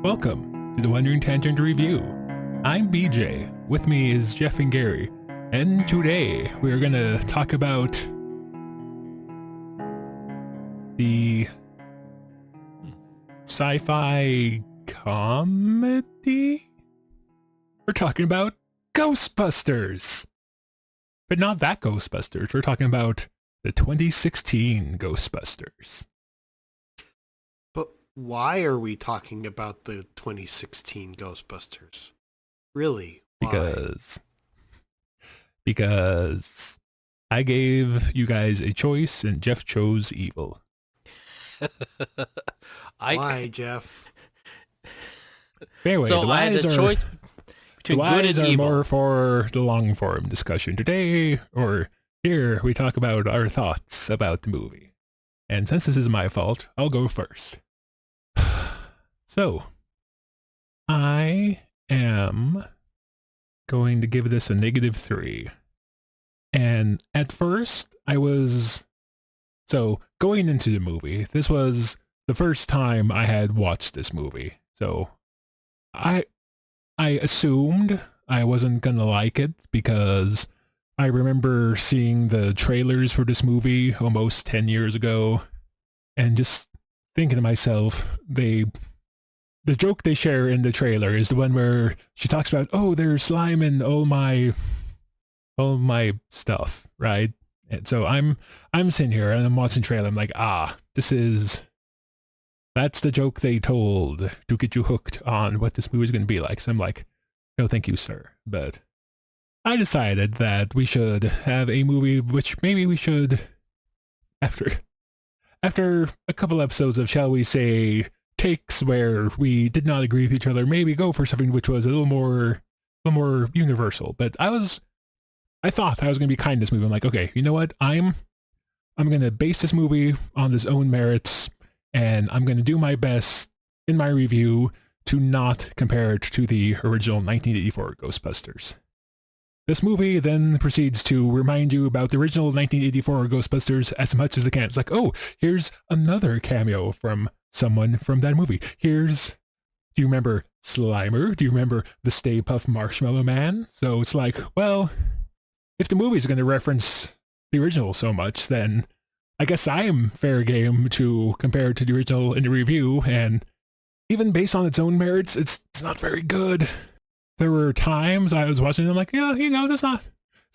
Welcome to the Wandering Tangent Review. I'm BJ. With me is Jeff and Gary. And today we're gonna talk about the sci-fi comedy? We're talking about Ghostbusters! But not that Ghostbusters. We're talking about the 2016 Ghostbusters. But why are we talking about the 2016 Ghostbusters? Really? Why? Because I gave you guys a choice and Jeff chose evil. Why, Jeff? Anyway, So the I had whys a are, choice between the good whys and are evil. more for the long form discussion today, or here we talk about our thoughts about the movie. And since this is my fault, I'll go first. So, I am going to give this a -3. And at first, going into the movie, this was the first time I had watched this movie. So, I assumed I wasn't gonna like it because I remember seeing the trailers for this movie almost 10 years ago and just thinking to myself, the joke they share in the trailer is the one where she talks about, oh, there's slime in all my stuff, right? And so I'm sitting here and I'm watching the trailer. I'm like, that's the joke they told to get you hooked on what this movie is going to be like. So I'm like, no, thank you, sir. But I decided that we should have a movie which maybe we should, after a couple episodes of, shall we say, takes where we did not agree with each other, maybe go for something which was a little more universal. But I thought I was going to be kind to this movie. I'm like, okay, you know what? I'm going to base this movie on its own merits, and I'm going to do my best in my review to not compare it to the original 1984 Ghostbusters. This movie then proceeds to remind you about the original 1984 Ghostbusters as much as it can. It's like, oh, here's another cameo from someone from that movie. Do you remember Slimer? Do you remember the Stay Puft Marshmallow Man? So it's like, well, if the movie's going to reference the original so much, then I guess I am fair game to compare it to the original in the review, and even based on its own merits, it's not very good. There were times I was watching them like, yeah, it's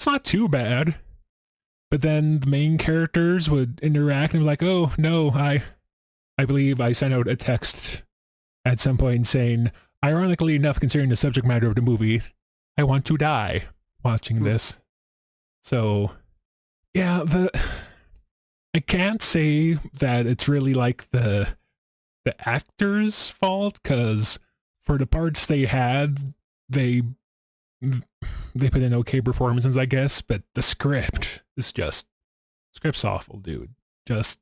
not too bad. But then the main characters would interact and be like, oh, no, I believe I sent out a text at some point saying, ironically enough, considering the subject matter of the movie, I want to die watching this. So, yeah, I can't say that it's really like the actors' fault, because for the parts they had, they put in okay performances, I guess, but the script's awful, dude. Just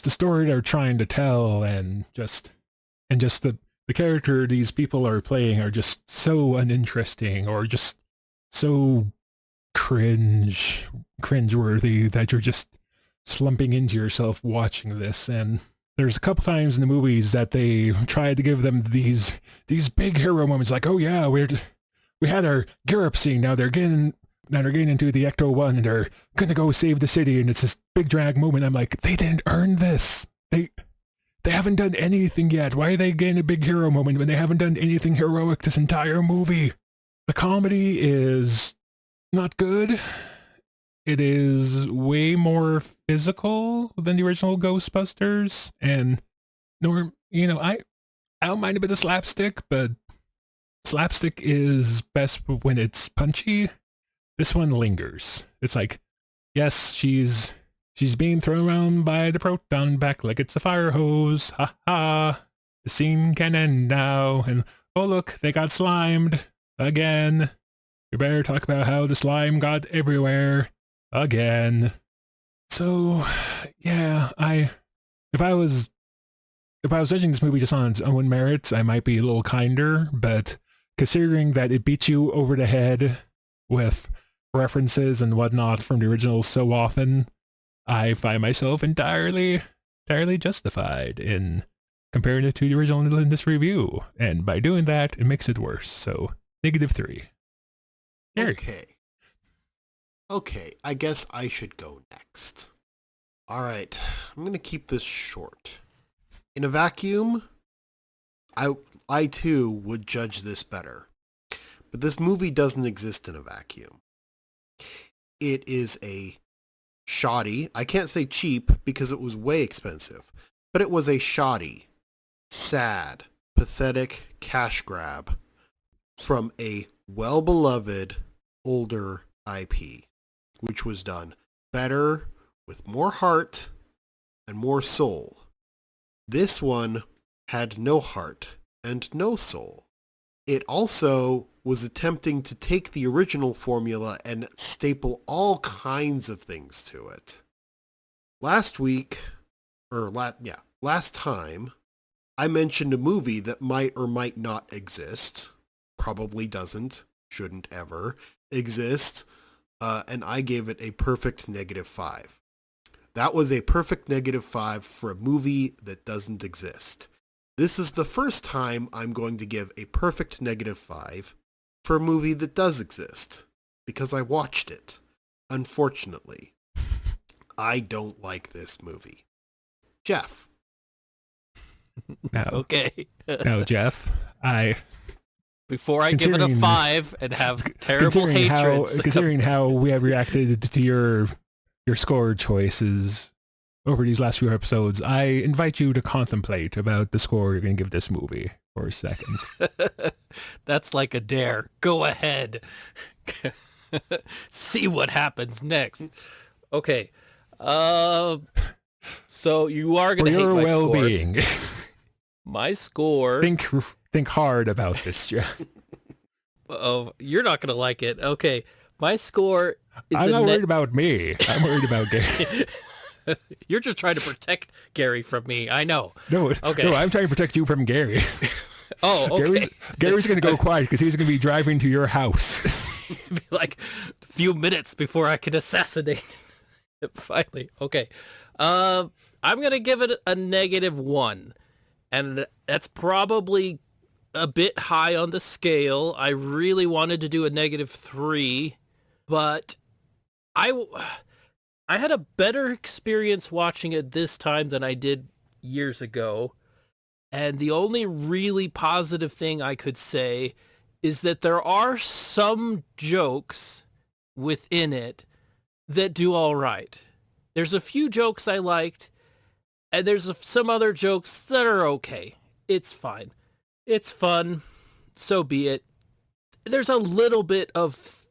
the story they're trying to tell, and just the character these people are playing are just so uninteresting, or just so cringeworthy that you're just slumping into yourself watching this. And there's a couple times in the movies that they tried to give them these big hero moments, like, oh yeah, we had our gear up scene, now they're getting into the Ecto-1 and they're gonna go save the city, and it's this big drag moment. I'm like, they didn't earn this. They haven't done anything yet. Why are they getting a big hero moment when they haven't done anything heroic this entire movie? The comedy is not good. It is way more physical than the original Ghostbusters, and I don't mind a bit of slapstick, but slapstick is best when it's punchy. This one lingers. It's like, yes, she's being thrown around by the proton back like it's a fire hose. Ha ha. The scene can end now, and oh look, they got slimed again. You better talk about how the slime got everywhere again. So, yeah, if I was judging this movie just on its own merits, I might be a little kinder, but considering that it beats you over the head with references and whatnot from the original so often, I find myself entirely justified in comparing it to the original in this review. And by doing that, it makes it worse. So, -3. Gary. Okay, I guess I should go next. All right, I'm going to keep this short. In a vacuum, I too would judge this better. But this movie doesn't exist in a vacuum. It is a shoddy, I can't say cheap because it was way expensive, but it was a shoddy, sad, pathetic cash grab from a well-beloved older IP, which was done better, with more heart and more soul. This one had no heart and no soul. It also was attempting to take the original formula and staple all kinds of things to it. Last time, I mentioned a movie that might or might not exist, probably doesn't, shouldn't ever exist, and I gave it a perfect -5. That was a perfect -5 for a movie that doesn't exist. This is the first time I'm going to give a perfect -5 for a movie that does exist, because I watched it. Unfortunately, I don't like this movie. Jeff. No. Okay. No, Jeff. Before I give it a 5 and have terrible hatred. Considering how we have reacted to your score choices over these last few episodes, I invite you to contemplate about the score you're going to give this movie for a second. That's like a dare. Go ahead. See what happens next. Okay. So you are going to hate my well-being. score. My score. Think hard about this, Jeff. Oh, you're not going to like it. Okay. My score is I'm not worried about me. I'm worried about Gary. You're just trying to protect Gary from me. I know. No, I'm trying to protect you from Gary. Oh, okay. Gary's going to go quiet because he's going to be driving to your house. Be like a few minutes before I can assassinate. Finally. Okay. I'm going to give it a -1. And that's probably a bit high on the scale. I really wanted to do a -3, but I had a better experience watching it this time than I did years ago. And the only really positive thing I could say is that there are some jokes within it that do all right. There's a few jokes I liked, and there's some other jokes that are okay. It's fine. It's fun. So be it. There's a little bit of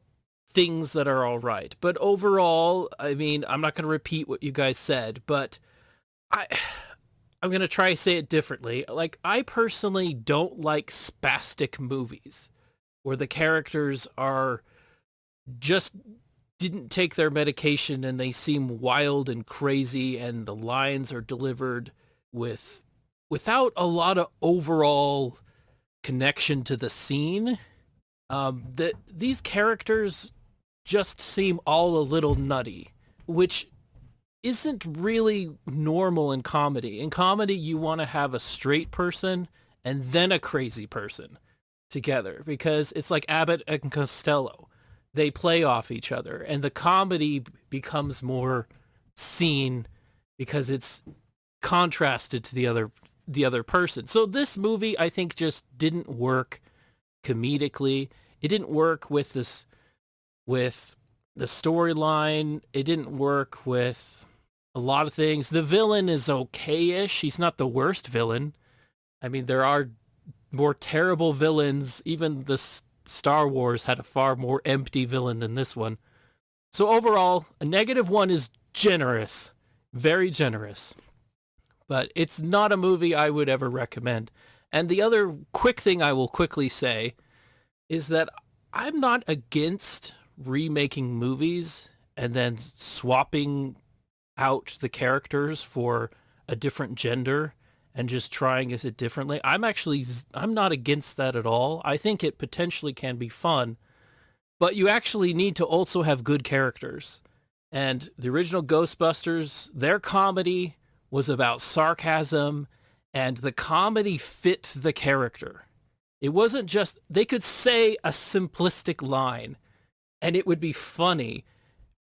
things that are all right. But overall, I mean, I'm not going to repeat what you guys said, but I'm going to try to say it differently. Like, I personally don't like spastic movies where the characters are just didn't take their medication and they seem wild and crazy and the lines are delivered without a lot of overall connection to the scene. That these characters just seem all a little nutty, which isn't really normal in comedy. In comedy, you want to have a straight person and then a crazy person together because it's like Abbott and Costello. They play off each other and the comedy becomes more seen because it's contrasted to the other person. So this movie, I think, just didn't work comedically. It didn't work with the storyline. It didn't work with a lot of things. The villain is okay-ish. He's not the worst villain. I mean, there are more terrible villains. Even the Star Wars had a far more empty villain than this one. So overall, a -1 is generous. Very generous. But it's not a movie I would ever recommend. And the other quick thing I will quickly say is that I'm not against remaking movies and then swapping out the characters for a different gender and just trying it differently. I'm not against that at all. I think it potentially can be fun, but you actually need to also have good characters. And the original Ghostbusters, their comedy was about sarcasm and the comedy fit the character. It wasn't just, they could say a simplistic line and it would be funny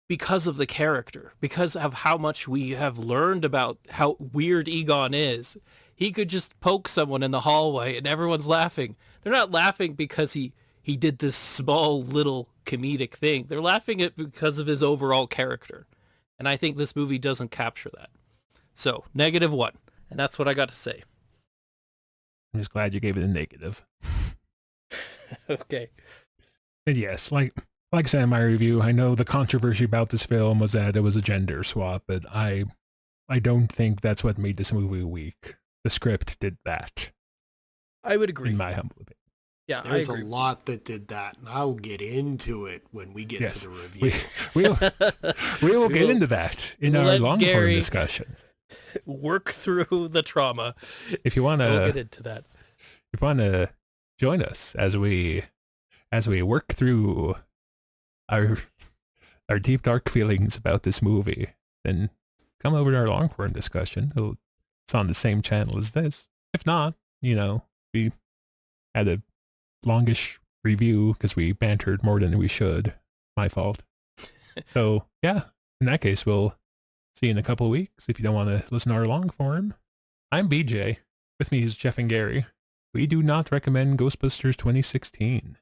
because of the character, because of how much we have learned about how weird Egon is. He could just poke someone in the hallway and everyone's laughing. They're not laughing because he did this small little comedic thing. They're laughing at because of his overall character. And I think this movie doesn't capture that. So, -1. And that's what I got to say. I'm just glad you gave it a negative. Okay. And yes, like I said in my review, I know the controversy about this film was that it was a gender swap, but I don't think that's what made this movie weak. The script did that. I would agree. In my humble opinion. Yeah, There's I agree. a lot that did that, and I'll get into it when we get to the review. We will get into that in our long-form discussions. Work through the trauma. If you want We'll to get into that. If you want to join us as we work through our deep dark feelings about this movie, then come over to our long form discussion. It's on the same channel as this. If not, we had a longish review because we bantered more than we should. My fault. So yeah, in that case, we'll see you in a couple of weeks. If you don't want to listen to our long form, I'm BJ. With me is Jeff and Gary. We do not recommend Ghostbusters 2016.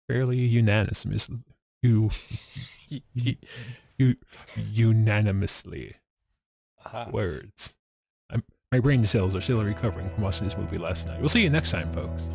Fairly unanimously. Unanimously. Words. My brain cells are still recovering from watching this movie last night. We'll see you next time, folks.